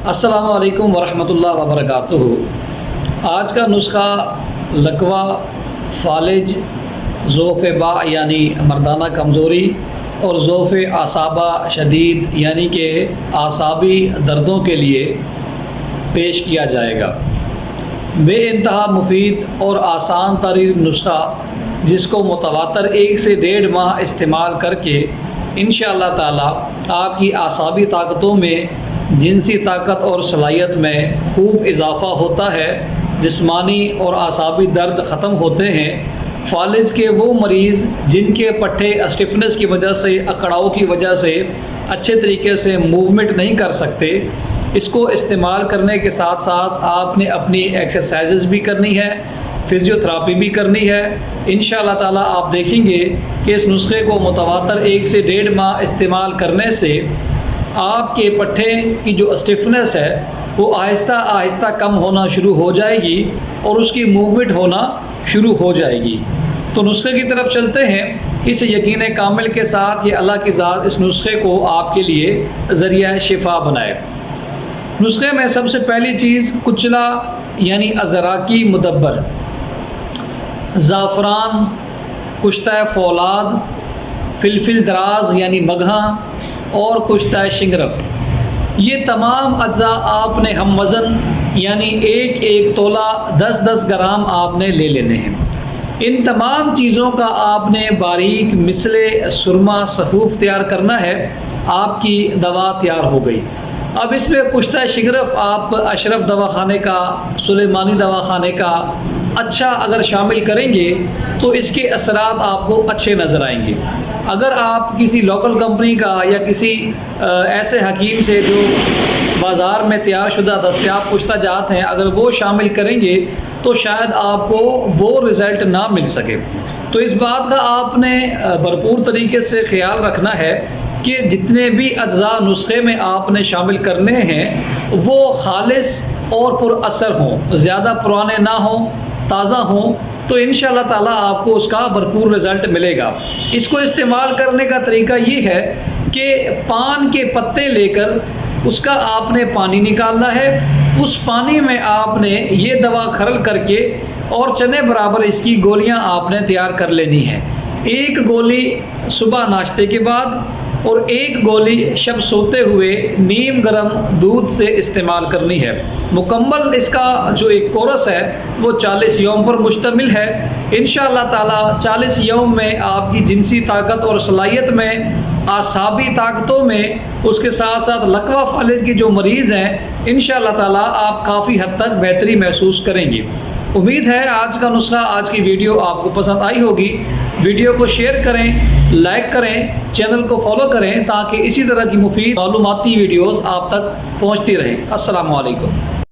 السلام علیکم ورحمۃ اللہ وبرکاتہ۔ آج کا نسخہ لکوہ، فالج، ضعف با یعنی مردانہ کمزوری اور ضعف اعصابہ شدید یعنی کہ اعصابی دردوں کے لیے پیش کیا جائے گا۔ بے انتہا مفید اور آسان ترین نسخہ جس کو متواتر 1 سے 1.5 ماہ استعمال کر کے انشاءاللہ تعالی آپ کی اعصابی طاقتوں میں، جنسی طاقت اور صلاحیت میں خوب اضافہ ہوتا ہے، جسمانی اور اعصابی درد ختم ہوتے ہیں۔ فالج کے وہ مریض جن کے پٹھے اسٹفنس کی وجہ سے، اکڑاؤ کی وجہ سے اچھے طریقے سے موومنٹ نہیں کر سکتے، اس کو استعمال کرنے کے ساتھ ساتھ آپ نے اپنی ایکسرسائزز بھی کرنی ہے، فزیو تھراپی بھی کرنی ہے۔ انشاءاللہ تعالی آپ دیکھیں گے کہ اس نسخے کو متواتر 1 سے 1.5 ماہ استعمال کرنے سے آپ کے پٹھے کی جو اسٹفنس ہے وہ آہستہ آہستہ کم ہونا شروع ہو جائے گی اور اس کی موومنٹ ہونا شروع ہو جائے گی۔ تو نسخے کی طرف چلتے ہیں، اس یقین کامل کے ساتھ کہ اللہ کی ذات اس نسخے کو آپ کے لیے ذریعہ شفا بنائے۔ نسخے میں سب سے پہلی چیز کچلا یعنی ازراکی مدبر، زعفران، کشتہ فولاد، فلفل دراز یعنی مگھاں اور کشتہ شنگرف، یہ تمام اجزاء آپ نے ہم وزن یعنی ایک تولہ 10 گرام آپ نے لے لینے ہیں۔ ان تمام چیزوں کا آپ نے باریک مثل سرما صفوف تیار کرنا ہے۔ آپ کی دوا تیار ہو گئی۔ اب اس میں کشتہ شنگرف آپ اشرف دواخانے کا، سلیمانی دواخانے کا اچھا اگر شامل کریں گے تو اس کے اثرات آپ کو اچھے نظر آئیں گے۔ اگر آپ کسی لوکل کمپنی کا یا کسی ایسے حکیم سے جو بازار میں تیار شدہ دستیاب کشتہ جات ہیں اگر وہ شامل کریں گے تو شاید آپ کو وہ رزلٹ نہ مل سکے۔ تو اس بات کا آپ نے بھرپور طریقے سے خیال رکھنا ہے کہ جتنے بھی اجزاء نسخے میں آپ نے شامل کرنے ہیں وہ خالص اور پر اثر ہوں، زیادہ پرانے نہ ہوں، تازہ ہوں، تو انشاءاللہ تعالی آپ کو اس کا بھرپور رزلٹ ملے گا۔ اس کو استعمال کرنے کا طریقہ یہ ہے کہ پان کے پتے لے کر اس کا آپ نے پانی نکالنا ہے، اس پانی میں آپ نے یہ دوا کھرل کر کے اور چنے برابر اس کی گولیاں آپ نے تیار کر لینی ہیں۔ 1 گولی صبح ناشتے کے بعد اور 1 گولی شب سوتے ہوئے نیم گرم دودھ سے استعمال کرنی ہے۔ مکمل اس کا جو ایک کورس ہے وہ 40 یوم پر مشتمل ہے۔ انشاءاللہ تعالی 40 یوم میں آپ کی جنسی طاقت اور صلاحیت میں، اعصابی طاقتوں میں، اس کے ساتھ ساتھ لکوہ فالج کے جو مریض ہیں انشاءاللہ تعالی آپ کافی حد تک بہتری محسوس کریں گے۔ امید ہے آج کا نسخہ، آج کی ویڈیو آپ کو پسند آئی ہوگی۔ ویڈیو کو شیئر کریں، لائک کریں، چینل کو فالو کریں تاکہ اسی طرح کی مفید معلوماتی ویڈیوز آپ تک پہنچتی رہیں۔ السلام علیکم۔